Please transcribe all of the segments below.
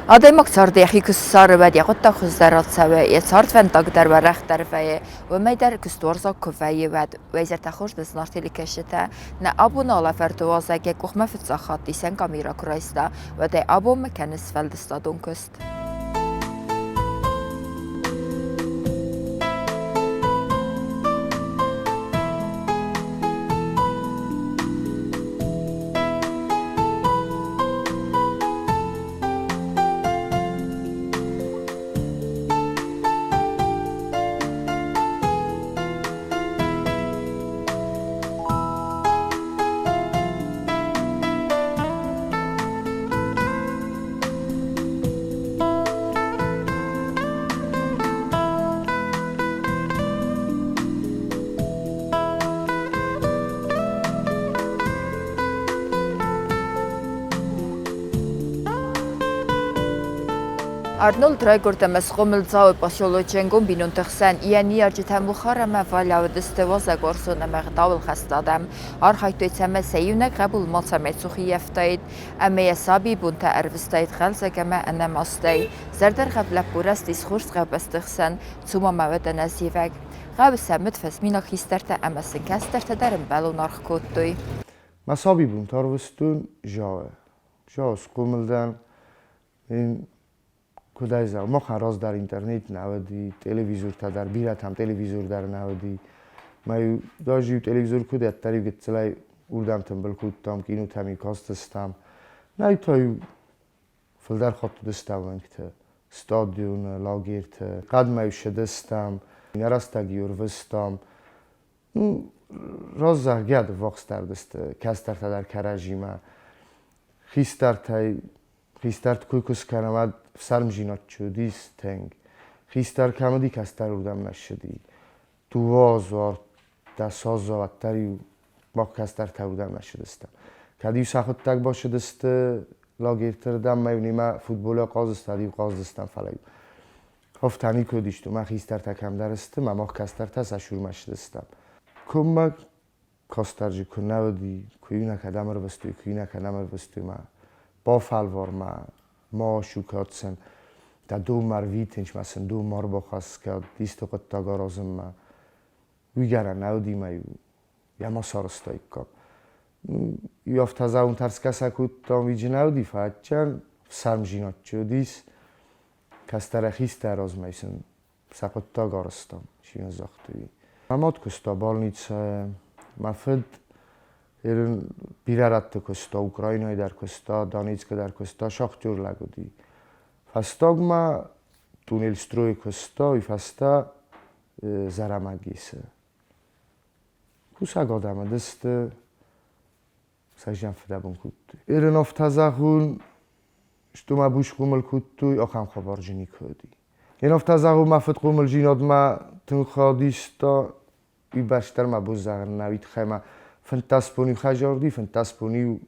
Ademoktsardi kusarvad ja kottakhusdaratsawe ja sartventakdar wa rechtarvaye wa meidar kustorza kuvayevad wezertakhusdas nartilikeshete na abunala vertuazage kuchmefetsachat disen kamira kroista wa de abum kennisveldestadunkust. Arnold Raigurtemes Gommelzau Pasolocengum binuntersen ianiarjitem Bukharama Valyavdistevaz Gorson Merdavil Hastadam Arhaitetseme Seyune Kabul Matsametsuhiefteit Amea Sabi Bunta Ervestait Helzegeme Enemastei Zerder Gablapurestis Hurstgabestigsen Zuma Mavedenaziveg Gabsemet Fesmina Histerte Emesin Kesterte Derim Belunarchkotui Masabi Bunta Arvestun Jawe Jaws Gommeldan in کدایزا ما خراز در اینترنت نودی تلویزیون تا در بیرات هم تلویزیون در نودی ما داشتی تلویزیون کدایت تری گت سلای اردم تنبل کودتام که اینو تامی کاست استم نه تایو فلدر خط دستم انکت استادیون لاگیرت قدم ایشد استم نرستگیور وستم راز زرگرد وقت دست کاستر تا در کراجیما خیستر کویکوس کنامد سرم جینات شدیست تنگ خیستر کمدی کستر اردم نشدی تو وازوار دساز و تری با کستر تردم نشدستم کدیو سخت تک باشه دست لاگیرتر دم میونی ما فوتبال قاز استادیو قاز دستم فلایو هفتانی کدیشتو ما خیستر تکم درسته ما کستر تاس اشور مشدستم کم کاسترجی کنودی کوینا کدام رو بستوی کوینا کدام رو بستوی با فالوار ما شوکاتسن تا دو مرویتنش مثلا دو مار بخواست که دیست قط تاگارازم ما ویگرن نودی ما یا ما سارستایی کام یافت از اون ترس کسا کود تا ویجی نودی فقط چند سرم جینات شدیست کستر خیست راز میسن سقط تاگارستم شین زاختوی مامات کستا بالنیچه مفد ایران بیرارت کستا اوکراینای در کستا دانیتسک در کستا شاختور لگودی فستاگ ما تونل ستروی کستا و فستا زرمگیسه کوسا گادم دست سجن فدابون کودی ایران افتازهون شتوما بوش قومل کودی آخام خبر جنی کودی این افتازهون مفت قومل جیناد ما تنخادیستا ای باشتر ما بوزار نوید خیمه فانتاسپونی خجاردی فانتاسپونی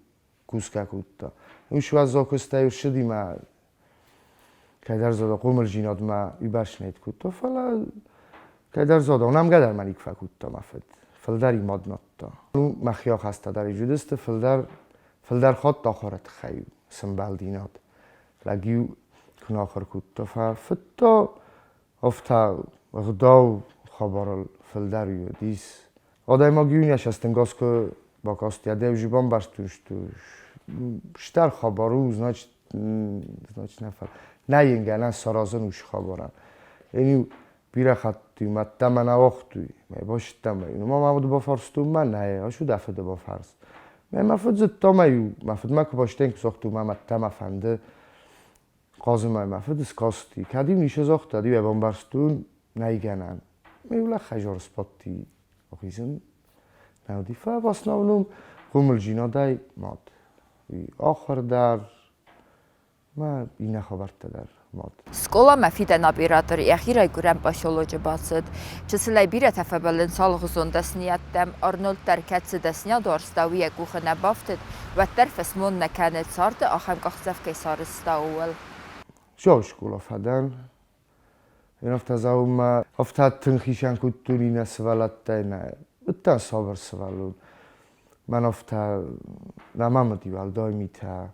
کوسکا کودتا اون شو از زاکستای شدی ما که در زاده قومل جیناد ما ایباش نید کودتا فلا که در زاده اونم قدر من ایکفا کودتا مفد فلدر ایماد ناتا اون مخیاق هسته در ایجودست فلدر خواد داخرت خیو سنبال دیناد لگیو کن آخر کودتا فتا افتا غداو خبر فلدر یو دیس آدم گیونیش هستن گاز که با کاستی دیو جیبان برستوش بیشتر خبرو znaczy نفر نه اینگه نه سرازن وش خبرن اینو بیره خطی مت من وقتی می باشتم اینو ما مود با فرستم من نه اشو دفعه با فرست من مفروض زدتم مفروض ما که باشتن که ساختم من مت مفنده قاضی من مفروض اسکاستی کدیم نیشه زاخت دیو با برستون نیگنن میوله خجار سپاتی آخیزم نودی فا باس نونم قومل جینا دای ماد آخر در ما این خبرت در ماد Skola mafida nabiratori اخیرای گرم باشولوجه باسد چسلای بیره تفبلن سالغزون دسنیتم آرنولد ترکتس دسنیا دارستاویه گوخه نبافتد و ترفسمون نکند سارد آخم گخزف که سارستاول جا شکولا فدن این افتازاو ما افتاد تنخیشان کتونی نسوالت نه اتن صابر سوالون من افتا نمام دیوال دایمی تا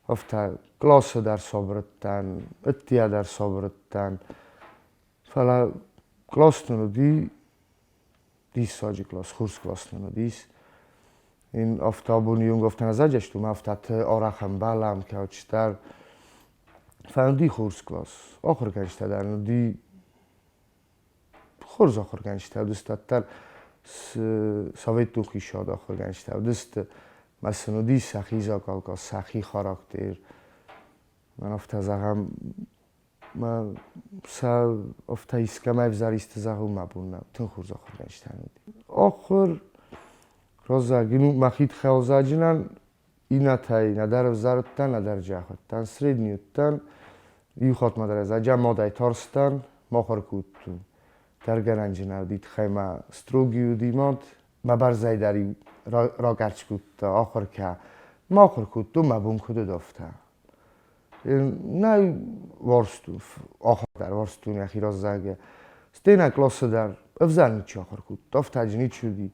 Ofta klasa ders öğretten, ettiya ders öğretten. Fala klasnunu dis sadece kurs klasnunu dis. این آفتابونیون گفتن از اجشتم افتاد آرخم بالام که اچتر فهمیدی خورس کلاس آخر کنشته در ندی خورز آخر کنشته دستتر سویت تو خیشاد آخر کنشته دست مثلا دی سخی زاکالکا سخی خاراکتر من افتاد زغم من سا افتاد ایسکم افزاریست زغم مبونم تن خورز آخر کنشته ندی آخر Rozaginu machit khaozajinan inatai nadar vzarottan nadar jahottan srednjuttan juhot madarazaja modai torstan mokhorkutun targaranjina dit khayma strogiu dimot mabarzai dari ragarchkutta okhorka mokhorkuttu mabunkudu dofta nay vorstu okhordar vorstu yahi rozage stena klosodar vzarnichi okhorkut doftajnichudi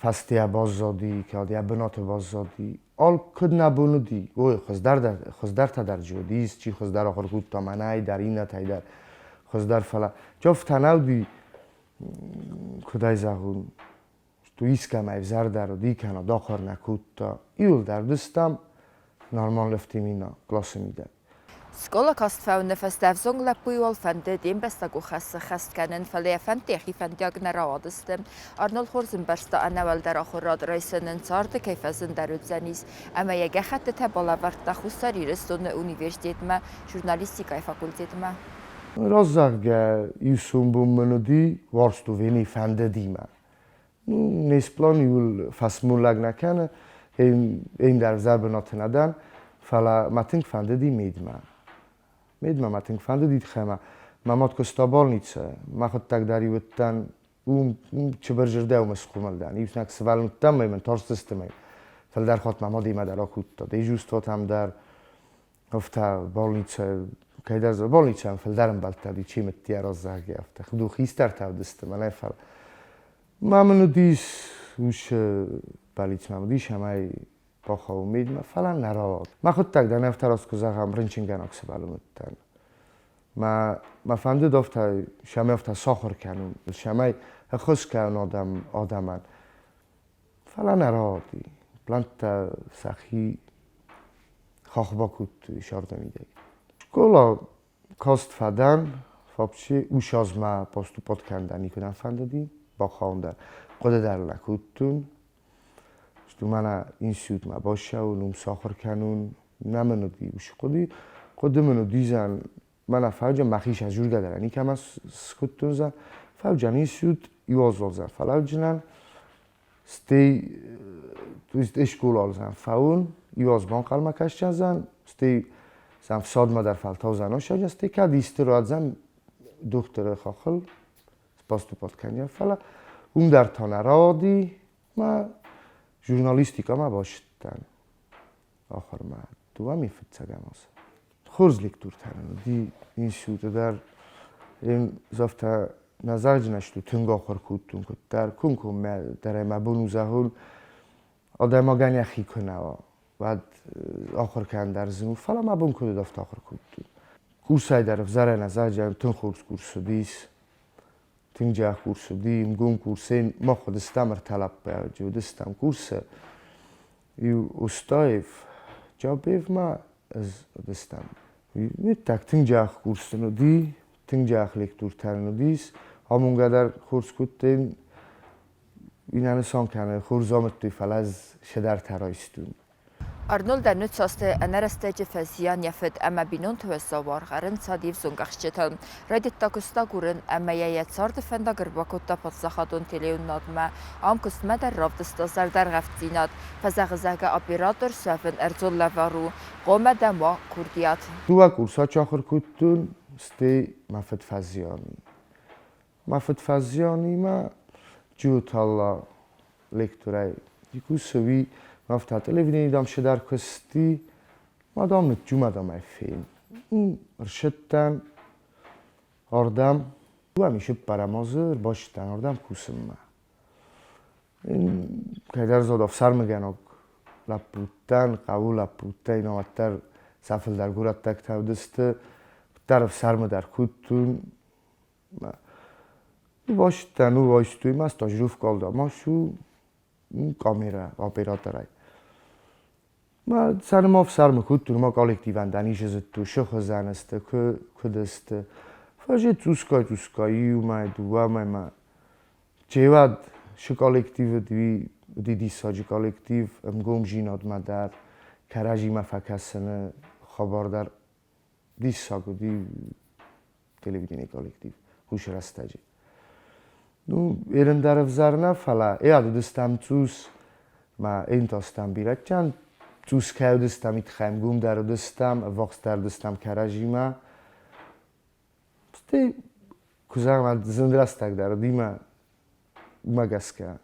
فستیا بازدی که آدیا بنات بازدی آل کد نبودی اوه خزدار تا در جودیست چی خزدار آخر کود تا منای در این نتای در خزدار فلا جفت تناودی کدای زغون تو ایسکم ایفزار در دی کنه داخل نکود تا ایول در دستم نرمال لفتیم اینا کلاس میده Skola kastfäune festevsong la puol fende dem besta go khast kennen falle fente hi fendiag naradeste Arnold Horzenbersta anawal der akhorad reisenen zarde kefezen der utzenis ama yege hatte tabala varta khusari restonne universitet ma jurnalistika fakultet ma Rozag yusum bumnudi warstu veni fende dima nes plan yul fasmulag nakane in der zarbenot nadan fala matink fende di medma Medma matink fande dit khama mamot kostabolnice mahot tak dari wettan çeberjerde mesqumaldan ifnak svalun tamamen torstemay fal dar khot mamodi madara kutta de justot ham dar ofta bolnice kaydar bolnice fal daram balta di chimet tiarozag yafta khdu khistar tavdestem ana fal mamnu dis ush balic mamdi shamay باخو میدم فلان نراد ما خود تک در نفت راست که زغم رنچینگان اکس بالومتن ما فهمده دفته شما افته ساخر کنم شما خوش کن آدمان فلان نرادی پلانت سخی خاخبا کود اشاره میده شکولا کاست فدن فابچه اوش از ما پاستو پاد کندنی کنم فهمده دی با خواندن قده در لکوتون تو من این سود ما باشه و نم ساخر کنون نمنو دی وش خودی منو دیزن من فوج مخیش از جور گذرن این که من سکوتون زن فوج این سود یوازل زن فلوجنن ستی تو است اشکول زن فون یواز بان قلم کش زن ستی زن فساد ما در فلتاو زن شد ستی که دیست رو زن دکتر خاخل پاستو پات کنیا فلا در تانه رادی ما ژورنالیستیکا ما باشتن آخر ما تو هم میفتگم از خورز لیکتور ترن دی این شده در این زفت نظر جنشتو تنگ آخر کودتون کد در کنکم در ما بونوزهون آدم ها گنی اخی کنه و آخر کن در زنو فلا ما بون کد دفت آخر کودتون کورسای در افزار نظر جن تن خورز کورس دیس تنجا کورس دیم گون کورسین ما خود استمر طلب بیاجو دستم کورس یو استایف جابیف ما از دستم میتک تنجا کورس ندی تنجا لیکتور ترن ندیس همون قدر کورس کردیم این انسان کنه خورزامت توی فلز شدر ترایستون Arnold der nützste enerstege Fesian jafet ama binont huesawar garen sadif zungachchetal. Redit takusta guren ama yayet sarde fenda gerbakota patsachadon teleunadma am kustmeder ravdesta zardar gaftinat fazagzaga operator söfen erzol lavaru qomada ma kurdiyat. Tuva kursa çaxır kuttun ste mafet faziani. Mafet faziani ma ciutalla lekturay. Dikusovi مفتاح تلفزیونی دام شدار کستی مادام نتجو مادام فیلم رشدتن آردم و همیشه برامازر باشتن آردم کوسم ما این که در زود افسر میگن laputtan, qavu laputta inovattar safildar gurattak tavdısты. Taraf sarmı dar kuttun. Baştan u baştuyum stajruf kaldı ama şu kamera operatöray. Ma sarmı sarmı kuttun ma kolektivan daniše zıttı şox zanestı kudestı. Faje tuskay umay duamay ma. Cevad şu kolektivi di sacı kolektiv gom jinad madar karajima fakasını xabardar di sagu di televizyoni kolektiv huş rastacı. Nu erindar vzarna fala ead destam tus ma entostam biratcan tus kaudestam itkham gum dar destam voxtar destam karajima. Ste kuzam zindrastak dar dima magaska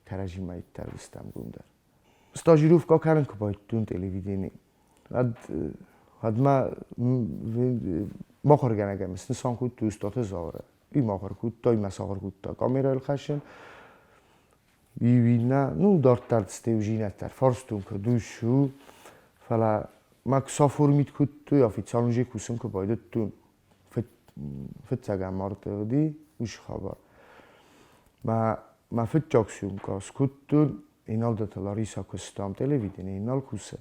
karajima ittar destam gum dar. Stajiruvka karan kubaytun televizyoni. Had ma mochor ganagam stan kut tu stote zora. I mochor kut toy masachor kut kamera el khashin. Vina nu dortar stevjinatar forstum ko dushu fala mak saformit kut tu oficialnie kusum ko baydetun fetsaga martodi ush khabar. Ma fetjaksum ko skuttun inal de Larisa kustam televizyoni inal kuse.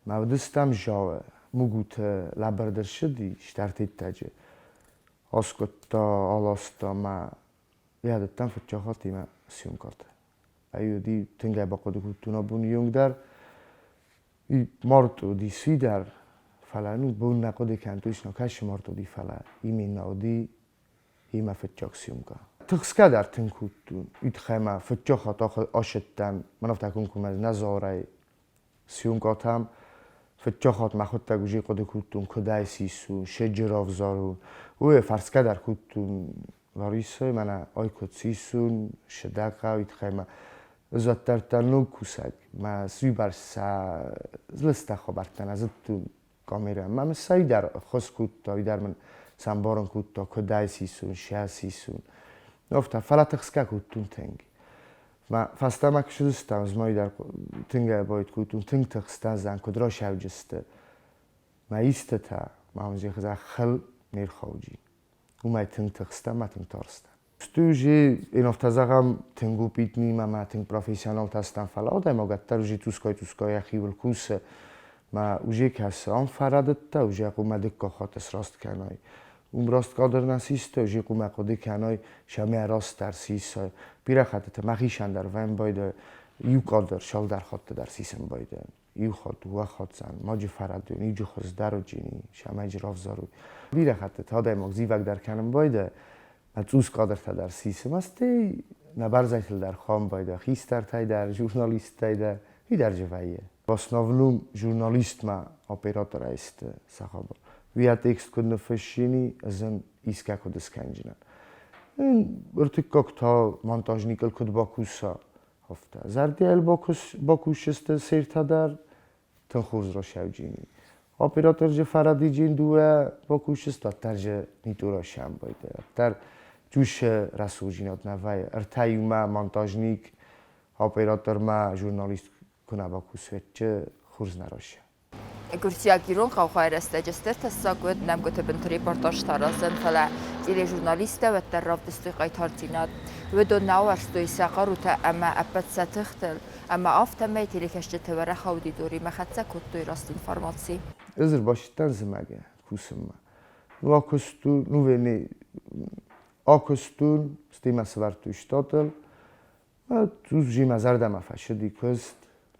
Ma destam java mugut labarder shdi shtartit taje. Askotta alasta ma yadettan fetjahati ma sim kart. Ayudi tengay baqodu kuttuna bun yungdar. I marto di sidar fala nu bun naqode kantush nakash marto di fala imin naudi ima fetjaksum ka. Txka dar tinkuttun itkhama fetjahat ashettan manaftakun kumaz nazaray sim katam فتجاخات مخوطه گویی قد کودتون کدای سیسون شجراف زارون و فرسکه در کودتون لاریسه من آی کد سیسون شدقه و ایتخیمه زودتر تنو کوسک ما سوی برسه زلسته خبرتن از تون کامیره من سعی در خاص کودتا در من سنبارن کودتا کدای سیسون شه سیسون نفته فلات خسکه کودتون تنگ ما فاستم اکشد استم از مایی در تنگه باید کودتون تنگ تخستن زن کدرا شوجسته ما ایسته تا ما همزی خزا خل میر خوجی و ما تنگ تخستن ما تنگ تارستن استوجی این افتازاقم تنگو پیتنی ما تنگ پروفیسیونال تستن فلا آدای ما گتر اوجی توسکای اخیول کوسه ما اوجی کسی آن فردت تا اوجی اقوم دکا خاطس راست کنای راست قادر نسیسته اوجی قوم قدی کنای شمی راست در سیسای بیره خطت مخیشن در ویم بایده یو قادر شال در خاطر در سیسم بایده یو خاط و خاط زن ماجی فردون ایجو خوز در و جینی شمی جراف زارو بیره خطت ها دای مغزی وک در کنم بایده متوز قادر تا در سیسم استی نبرزیتل در خام بایده خیستر تای در جورنالیست تای در هی در جوایه باسناولوم جورنالیست ما اپراتور است سخابا ویا تکست کنه فشینی ازن ایسکا کدس کنجنن این ارتکاک تا مانتاژ نیکل کد باکوسا هفته زردی ال باکوش است سرتا در تنخوز را شوجینی اپراتور ج فردی جین دوه باکوش است ترج نیتورا شم بایده در جوش رسول جینات نوای ارتایوما مانتاژ نیک اپراتور ما ژورنالیست کنه باکوس چه خورز نراشه Gursiagirun xawxay rəstəcəstər təsaqüd nəmqötə bint reportaj tarazın fələ ilə jurnalistə və tərraf düstü qaytarcinat və do nəvərstü isə qarutə əmə əppət sətıxtıl əmə aftəmə itili kəşcətə və rəxavdi dori məxətsə koddu rast informasi. Özür başlıqdan ziməgə kusumma. Nu akustun stiməsi vərtü iştatıl və tuz jiməzər dəmə fəşidi köst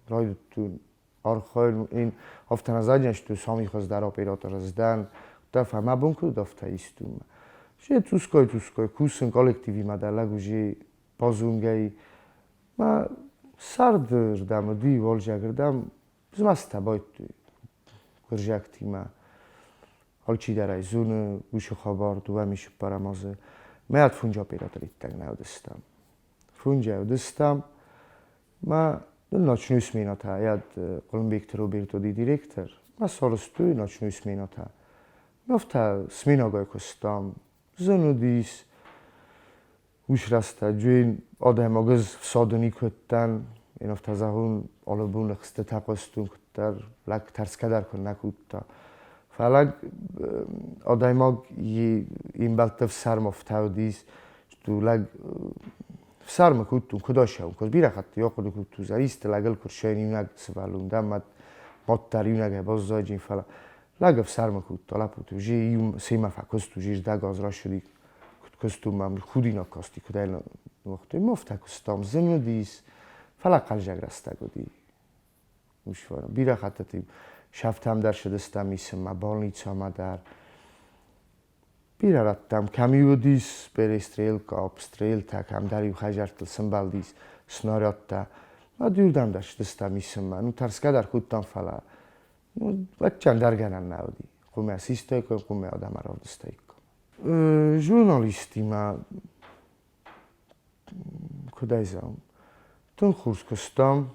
raydutun آرخال این افتن از آجنش تو سامی خواست در اپراتور ازدن دفعه ما بونکو دفته ایستوم جه توسکای کوسن کالکتیوی ما در لگو جه پازونگی ما سردر دم و دی والجه گردم بزمسته باید توی گرجکتی ما حال چی در ایزون گوش خبار دو همیشه پرمازه میاد فونجا اپراتوری تنگ نودستم فونجا دستم ما Ночную смената, я Колумбик Роберто ди директор, ма соростуй ночную смената. Нафта смена гой костам, занудис, уш раста, джуин одем агыз садони көттен, این افتازهون آلبون خسته تقاستون کتر لگ ترس کدر کن نکوتا فلگ آدایماگ این بلتف سرم افتاو دیس تو لگ سرم کتون کداشه اون کد بیره خط یا کد کتو زریست لگل کرشاین یونگ سوالون دمت قطر یونگ باز زاجین فلا لگ سرم کتا لپوتو جی یوم سیما فکستو جیش دگاز را شدی کستو مم خودی نکاستی کدایل وقتی مفته کستام زن دیس فلا قلجگ رسته گدی مشوارم بیره خطتی شفتم در شدستم میسم ما بالنیچا ما در بیره رفتم کمی و دیس بر استریل کاپ استریل تک هم دریو خجرتل سنبال دیس سناریات تا ما دیردم در شدستم میسم ما نو ترسکه در خودتان فلا بچن درگنن نودی قومه اسیسته کن قومه آدم را دسته کن ژورنالیستی ما کدای زم تون خورس کستم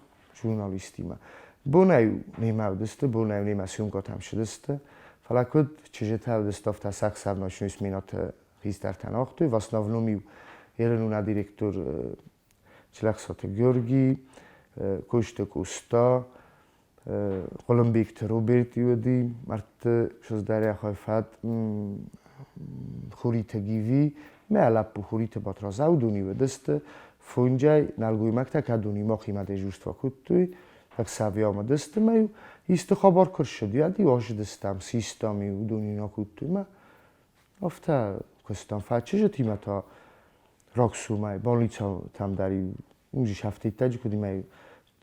ژورنالیستی ما بونایو نیمه دسته بونایو نیمه سیوم کاتم شدسته فلا کد چجتا دستاف تا سخت سرناشونیس مینات خیز در تناختوی واسناو نومیو ایرنونا دیرکتور چلخصات گرگی کشت کوستا قلمبیکت روبرتی ودی مرت شز دریا خایفت خوریت گیوی معلب خوریت باترازاو دونی و دسته فونجای نلگوی مکتا کدونی ما قیمت جوست و کتوی tak saviamo deste maju isto خبر کرشدی ادی واش دستم سیستمی و دونی نکوت ما افتا کستم فچه تیما تا راکسو مای بالنیچا tam داری اونجی شفته تاجی کدی مای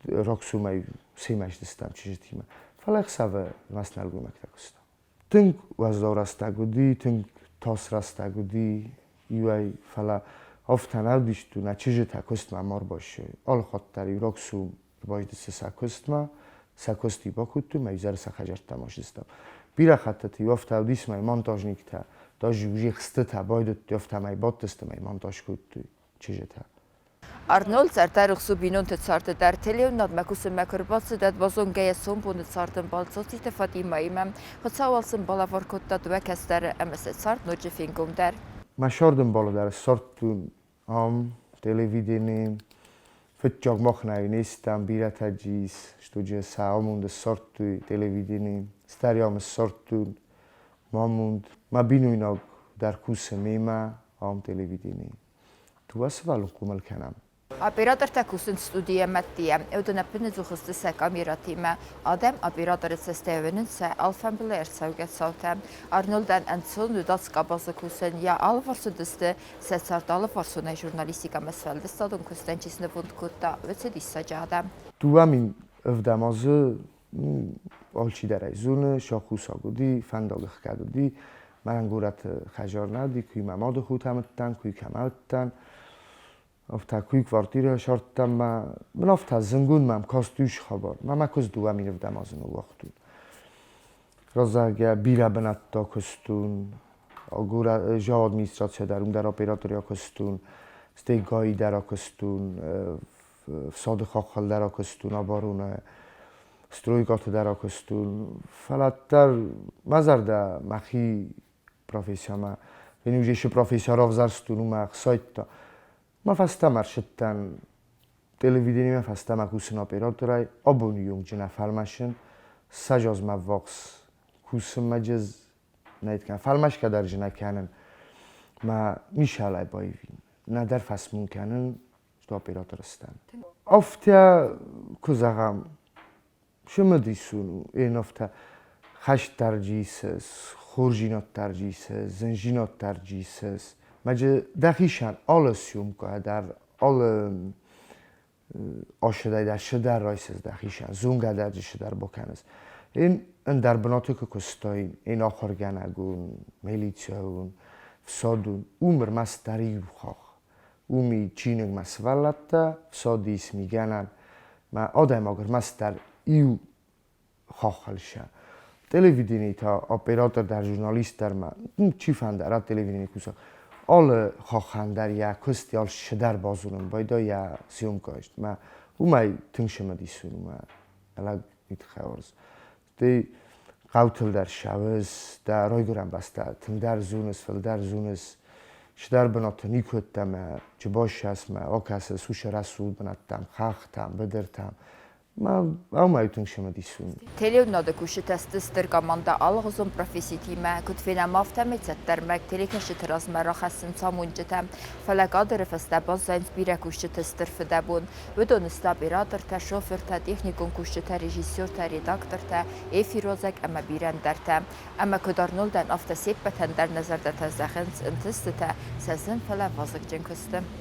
راکسو مای سیمش دستم چه تیما فلا خساو مسنل گو مکتا کستم تنگ وزدار راستا گودی تنگ تاس راستا گودی یوای فلا افتا نودیش تو نه چه تا کستم مار باشه آل خاطری راکسو باید سکست سکستی با کتو میزار سخجرت تماش دستم بیره خطتی یافت اودیس می مانتاژ نیکتا تا جوجی خسته تا باید یافت می باد دست می مانتاژ کتو چیزه تا Arnold zertar auch so binunte zarte der Tele nad makusem makurbatse dat bazon gaya sombun zarten balzotite Fatima imam hotsawalsın balavar kotta dvekester ms zart noje fingum der مشاردم بالا در سارتون am televideni Fetjag machnai nistam bira tagis, studia saumund sortu televidini, stariam sortu mamund, ma binuinog dar kusemema am televidini. Tu asvalu kumal kanam. Operator takusun studia mattia, eudana pinne zuchste sek amiratime, Adam operator sestevenun se alfambiler sauget sautem, Arnoldan en son das kabazı kusen ya alvarsudeste se sartalı farsona jurnalistika meselde stadun kustençisine bund kutta ve sedissa cadam. Tu amin övdamazı alçi deray zune şakusa gudi fandagı kadudi marangurat xajar nadi kuy mamad xutamttan kuy kamalttan افتا کوی کvartira شرطم ما من افتا زنگون مم کاستوش خبر ما مکز دو امیر بدم از اون وقتون رازگه بیره بنتا کستون آگورا جا ادمیستراسیا درون در اپراتوریا کستون استیگایی در کستون فساد خاخل در کستون آبارونه استرویکات در کستون فلاتر مزرده مخی پروفیسیاما ونیوجیش پروفیسیارا وزارستون اومد سایت ما فستم ارشدتن تلویزیونی ما فستم اکوسن اپراتورای aboniyum جنا فلمشن سجاز ما واقس کوسن مجز نیتکن فلمش که در جنا کنن ما میشه لای بایوین نه در فسمون کنن تو اپراتور استن افتا کزاغم شما دیسونو این افتا خشت ترجیسس خورجینات ترجیسس زنجینات ترجیسس مجه دقیقاً آلسیوم که در آل آشدای در شدر رایسز دقیقاً زونگه در شدر بکنست این در بناتو که کستاین این آخر گنگون میلیتیون فسادون عمر مستری خواه اومی چینگ مسولتا فسادیس میگنن ما آدم اگر مستر ایو خواهلشه تلویزیونی تا اپراتور در ژورنالیست در ما چی فندرات تلویزیونی کوسا آل خواهندر یا کستی آل شدر بازونم بایدا یا سیوم کاشت ما اومای تنشم دیسونم ما الان میت خورز دی قوتل در شوز در رایگرام بسته تن در زونس فل در زونس شدر بناتنی کدتم چه باش اسمه آکس سوش رسول بناتم خختم بدرتم ما اومایتون شما دیسون Teleunada kuši testistir komanda alğızın profesitimə, kütfinə maftam etsetdirmək, telikeşi tirazmə raxəsin samuncitəm, fəlaqadır fəstə bazzayn birə kuši testir fidəbun, vüdon istabiradır tə, şoför tə, texnikun kuši tə, rejissyor tə, redaktor tə, efirozək əmə birəndər tə, əmə küdarnoldən afta sebbətəndər nəzərdə təzəxins intistə tə, səzin fələ vazıq cın küstüm.